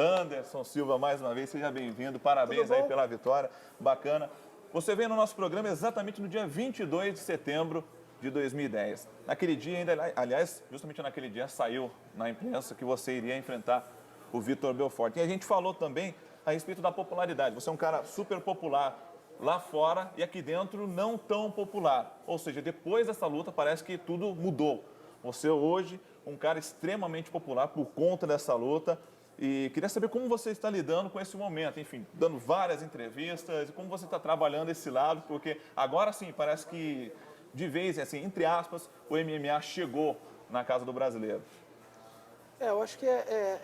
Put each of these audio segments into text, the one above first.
Anderson Silva, mais uma vez, seja bem-vindo. Parabéns aí pela vitória, bacana. Você veio no nosso programa exatamente no dia 22 de setembro de 2010. Naquele dia, aliás, justamente naquele dia saiu na imprensa que você iria enfrentar o Vitor Belfort. E a gente falou também a respeito da popularidade. Você é um cara super popular lá fora e aqui dentro não tão popular. Ou seja, depois dessa luta parece que tudo mudou. Você hoje, um cara extremamente popular por conta dessa luta. E queria saber como você está lidando com esse momento, enfim, dando várias entrevistas, como você está trabalhando esse lado, porque agora sim, parece que de vez, assim, entre aspas, o MMA chegou na casa do brasileiro. Eu acho que é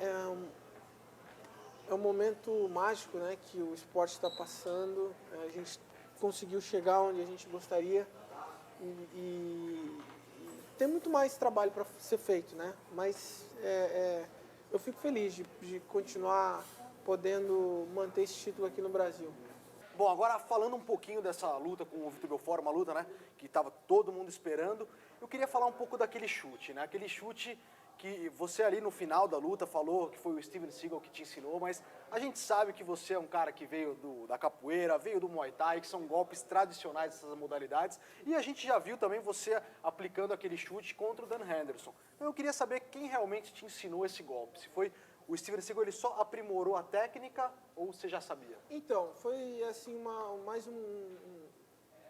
um momento mágico, né, que o esporte está passando. A gente conseguiu chegar onde a gente gostaria e tem muito mais trabalho para ser feito, né? Mas eu fico feliz de continuar podendo manter esse título aqui no Brasil. Bom, agora falando um pouquinho dessa luta com o Vitor Belfort, uma luta, né, que estava todo mundo esperando, eu queria falar um pouco daquele chute, né? Aquele chute que você ali no final da luta falou que foi o Steven Seagal que te ensinou, mas a gente sabe que você é um cara que veio da capoeira, veio do Muay Thai, que são golpes tradicionais dessas modalidades, e a gente já viu também você aplicando aquele chute contra o Dan Henderson. Então eu queria saber quem realmente te ensinou esse golpe, se foi o Steven Seagal, ele só aprimorou a técnica ou você já sabia? Então, foi assim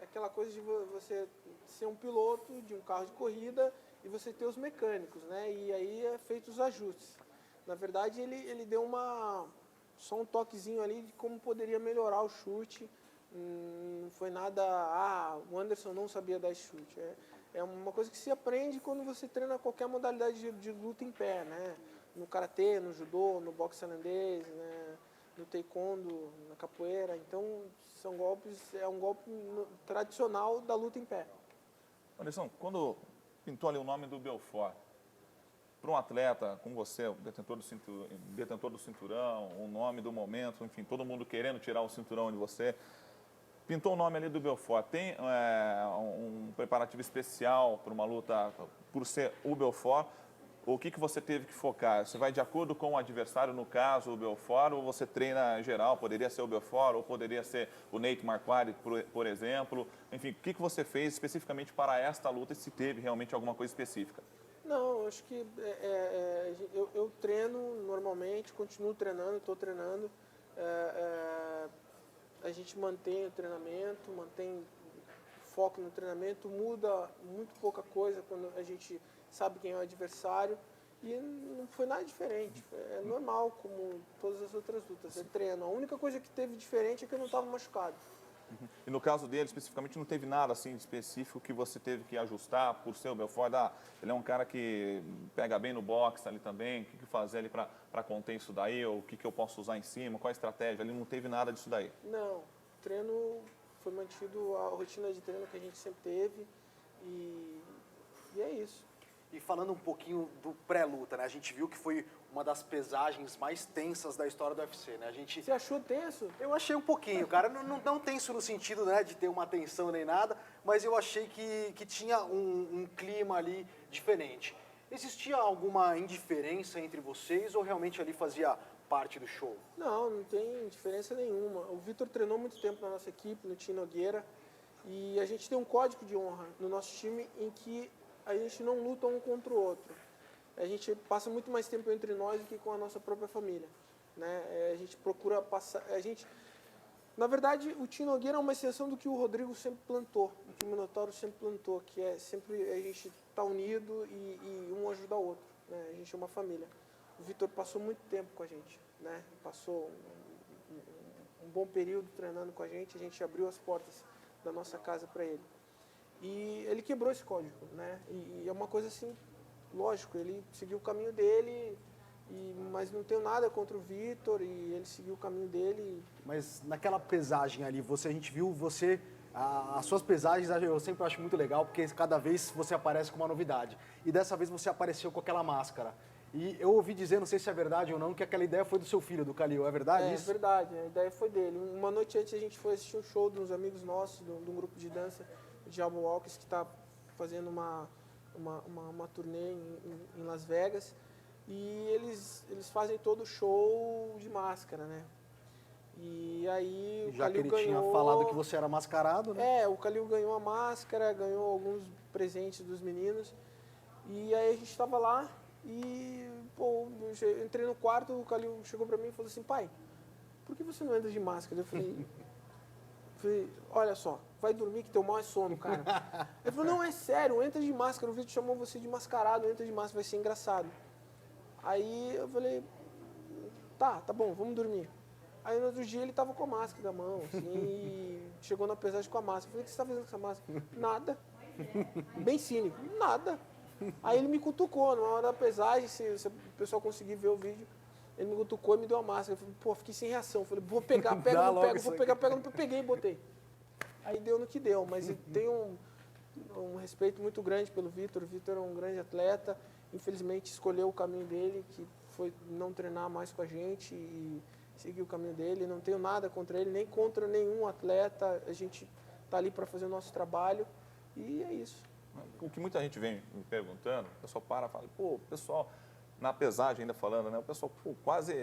aquela coisa de você ser um piloto de um carro de corrida e você ter os mecânicos, né? E aí é feito os ajustes. Na verdade, ele deu só um toquezinho ali de como poderia melhorar o chute. Não foi nada, o Anderson não sabia dar chute. É uma coisa que se aprende quando você treina qualquer modalidade de luta em pé, né? No karatê, no judô, no boxe tailandês, né? No taekwondo, na capoeira. Então, é um golpe tradicional da luta em pé. Anderson, quando pintou ali o nome do Belfort, para um atleta como você, o detentor do cinturão, o nome do momento, enfim, todo mundo querendo tirar o cinturão de você, pintou o nome ali do Belfort. Tem um preparativo especial para uma luta, por ser o Belfort? O que você teve que focar? Você vai de acordo com o adversário, no caso o Belfort, ou você treina geral? Poderia ser o Belfort, ou poderia ser o Nate Marquardt, por exemplo. Enfim, o que você fez especificamente para esta luta e se teve realmente alguma coisa específica? Não, eu acho que eu treino normalmente, continuo treinando, estou treinando. A gente mantém o treinamento, mantém foco no treinamento, muda muito pouca coisa quando a gente sabe quem é o adversário e não foi nada diferente, é normal como todas as outras lutas, é treino. A única coisa que teve diferente é que eu não estava machucado. E no caso dele, especificamente, não teve nada assim específico que você teve que ajustar por ser o Belfort? Ele é um cara que pega bem no boxe ali também, o que fazer ali para conter isso daí, ou o que eu posso usar em cima, qual a estratégia? Ali não teve nada disso daí? Não, treino foi mantido a rotina de treino que a gente sempre teve e é isso. E falando um pouquinho do pré-luta, né? A gente viu que foi uma das pesagens mais tensas da história do UFC, né? Você achou tenso? Eu achei um pouquinho, cara. Não tenso no sentido, né, de ter uma tensão nem nada, mas eu achei que tinha um clima ali diferente. Existia alguma indiferença entre vocês ou realmente ali fazia parte do show? Não tem diferença nenhuma. O Vitor treinou muito tempo na nossa equipe, no Tim Nogueira, e a gente tem um código de honra no nosso time em que a gente não luta um contra o outro. A gente passa muito mais tempo entre nós do que com a nossa própria família, né? A gente procura passar... Na verdade, o Tim Nogueira é uma exceção do que o Rodrigo sempre plantou, o que o Minotauro sempre plantou, que é sempre a gente estar unido e um ajudar o outro, né? A gente é uma família. O Vitor passou muito tempo com a gente, né? Passou um bom período treinando com a gente abriu as portas da nossa casa para ele. E ele quebrou esse código, né? E é uma coisa assim, lógico, ele seguiu o caminho dele, mas não tenho nada contra o Vitor e ele seguiu o caminho dele. Mas naquela pesagem ali, a gente viu você, as suas pesagens eu sempre acho muito legal, porque cada vez você aparece com uma novidade. E dessa vez você apareceu com aquela máscara. E eu ouvi dizer, não sei se é verdade ou não, que aquela ideia foi do seu filho, do Khalil, é verdade isso? É verdade, a ideia foi dele. Uma noite antes a gente foi assistir um show de uns amigos nossos, de um grupo de dança, o Diabo Walkers, que está fazendo uma turnê em Las Vegas. e eles fazem todo o show de máscara, né? E aí o Já que Kalil ele ganhou... tinha falado que você era mascarado, né? É, o Kalil ganhou a máscara, ganhou alguns presentes dos meninos. E aí a gente estava lá e, pô, eu entrei no quarto, o Kalil chegou pra mim e falou assim, pai, por que você não entra de máscara? Eu falei, olha só, vai dormir que teu mal é sono, cara. Ele falou, não, é sério, entra de máscara, o Vitor chamou você de mascarado, entra de máscara, vai ser engraçado. Aí eu falei, tá bom, vamos dormir. Aí no outro dia ele tava com a máscara na mão, assim, e chegou na pesagem com a máscara. Eu falei, o que você tá fazendo com essa máscara? Nada. Bem cínico, nada. Aí ele me cutucou, na hora da pesagem, se o pessoal conseguir ver o vídeo, ele me cutucou e me deu a máscara. Eu falei, pô, fiquei sem reação. Eu falei, vou pegar, pega, não pego, vou pegar, pega, não pego. Peguei e botei. Aí deu no que deu, mas tem um respeito muito grande pelo Vitor. O Vitor é um grande atleta, infelizmente escolheu o caminho dele, que foi não treinar mais com a gente e seguir o caminho dele. Não tenho nada contra ele, nem contra nenhum atleta. A gente está ali para fazer o nosso trabalho e é isso. O que muita gente vem me perguntando, o pessoal para e fala, pô, o pessoal, na pesagem ainda falando, né? O pessoal pô, quase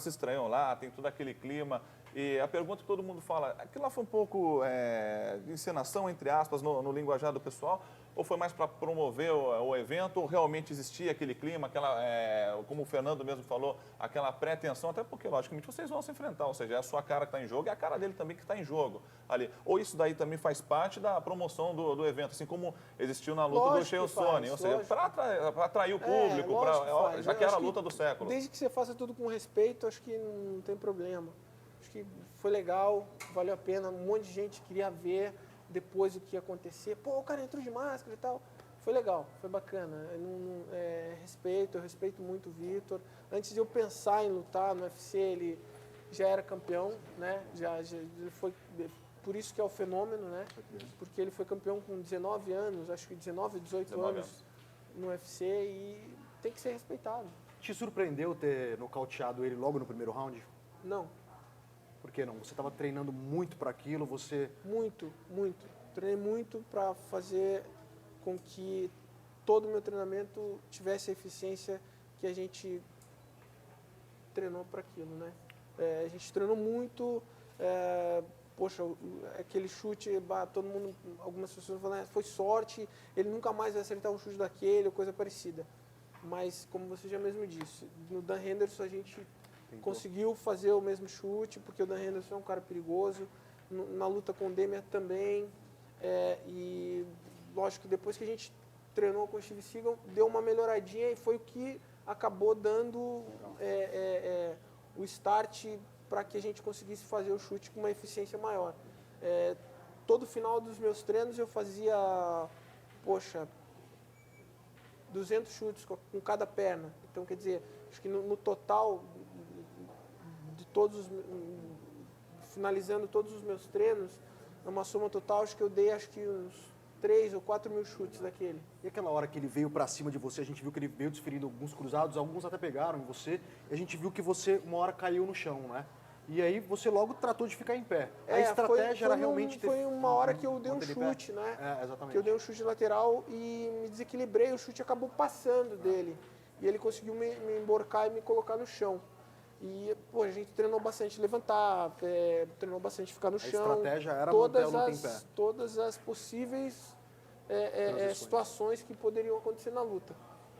se estranhou lá, tem todo aquele clima. E a pergunta que todo mundo fala, aquilo lá foi um pouco de encenação, entre aspas, no linguajar do pessoal? Ou foi mais para promover o evento? Ou realmente existia aquele clima, como o Fernando mesmo falou, aquela pretensão? Até porque, logicamente, vocês vão se enfrentar. Ou seja, é a sua cara que está em jogo e a cara dele também que está em jogo ali. Ou isso daí também faz parte da promoção do evento, assim como existiu na luta do Sheil Sonnen. Ou seja, para atrair o público, já que era a luta do século. Desde que você faça tudo com respeito, acho que não tem problema. Acho que foi legal, valeu a pena, um monte de gente queria ver depois o que ia acontecer. Pô, o cara entrou de máscara e tal. Foi legal, foi bacana. Eu respeito muito o Vitor. Antes de eu pensar em lutar no UFC, ele já era campeão, né? Já foi, por isso que é o fenômeno, né? Porque ele foi campeão com 19 anos, acho que 19, 18 anos no UFC e tem que ser respeitado. Te surpreendeu ter nocauteado ele logo no primeiro round? Não. Por que não? Você estava treinando muito para aquilo, você... Muito. Treinei muito para fazer com que todo o meu treinamento tivesse a eficiência que a gente treinou para aquilo, né? A gente treinou muito, poxa, aquele chute, todo mundo, algumas pessoas falam, foi sorte, ele nunca mais vai acertar um chute daquele ou coisa parecida. Mas, como você já mesmo disse, no Dan Henderson a gente conseguiu fazer o mesmo chute, porque o Dan Henderson é um cara perigoso. Na luta com o Demer também. E lógico que depois que a gente treinou com o Steve Seagal, deu uma melhoradinha e foi o que acabou dando o start para que a gente conseguisse fazer o chute com uma eficiência maior. Todo final dos meus treinos eu fazia, 200 chutes com cada perna. Então, quer dizer, acho que no total, finalizando todos os meus treinos, numa soma total, acho que eu dei uns 3 ou 4 mil chutes daquele. E aquela hora que ele veio pra cima de você, a gente viu que ele veio desferindo alguns cruzados, alguns até pegaram em você, e a gente viu que você uma hora caiu no chão, né? E aí você logo tratou de ficar em pé. A estratégia era realmente ter... Foi uma hora que eu dei um chute, né? Exatamente. Que eu dei um chute lateral e me desequilibrei, o chute acabou passando dele. E ele conseguiu me emborcar e me colocar no chão. E, a gente treinou bastante levantar, treinou bastante ficar no chão. A estratégia era manter a luta em pé. Todas as possíveis situações que poderiam acontecer na luta.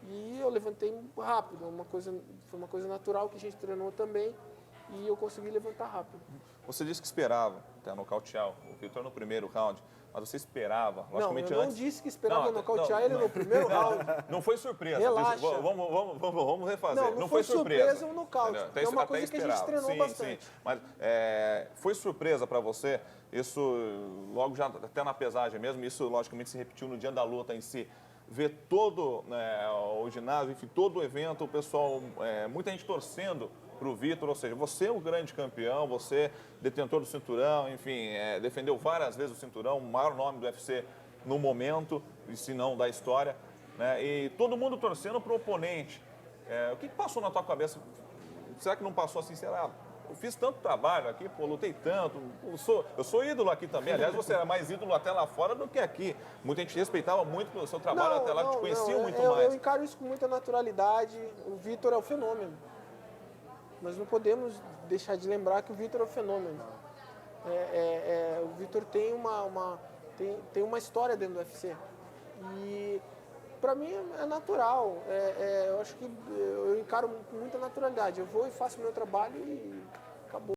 E eu levantei rápido, foi uma coisa natural que a gente treinou também. E eu consegui levantar rápido. Você disse que esperava até nocautear o Vitor no primeiro round, mas você esperava, logicamente não, eu antes... não disse que esperava nocautear ele no primeiro round. Não foi surpresa. Relaxa. Vamos refazer. Não foi surpresa um nocaute. É uma coisa que a gente treinou bastante. Sim. Mas foi surpresa para você? Isso, logo já até na pesagem mesmo, isso logicamente se repetiu no dia da luta em si. Ver todo o ginásio, enfim, todo o evento, o pessoal, muita gente torcendo para o Vitor, ou seja, você é o grande campeão, você detentor do cinturão, enfim, defendeu várias vezes o cinturão, o maior nome do UFC no momento, e se não da história, né? E todo mundo torcendo para o oponente. O que passou na tua cabeça? Será que não passou assim, será? eu fiz tanto trabalho aqui, pô, lutei tanto, eu sou ídolo aqui também. Aliás, você era mais ídolo até lá fora do que aqui. Muita gente respeitava muito o seu trabalho até lá, te conhecia muito mais. Eu encaro isso com muita naturalidade. O Vitor é o fenômeno. Nós não podemos deixar de lembrar que o Vitor é o fenômeno. O Vitor tem uma história dentro do UFC. E para mim é natural. Eu acho que eu encaro com muita naturalidade. Eu vou e faço o meu trabalho e acabou.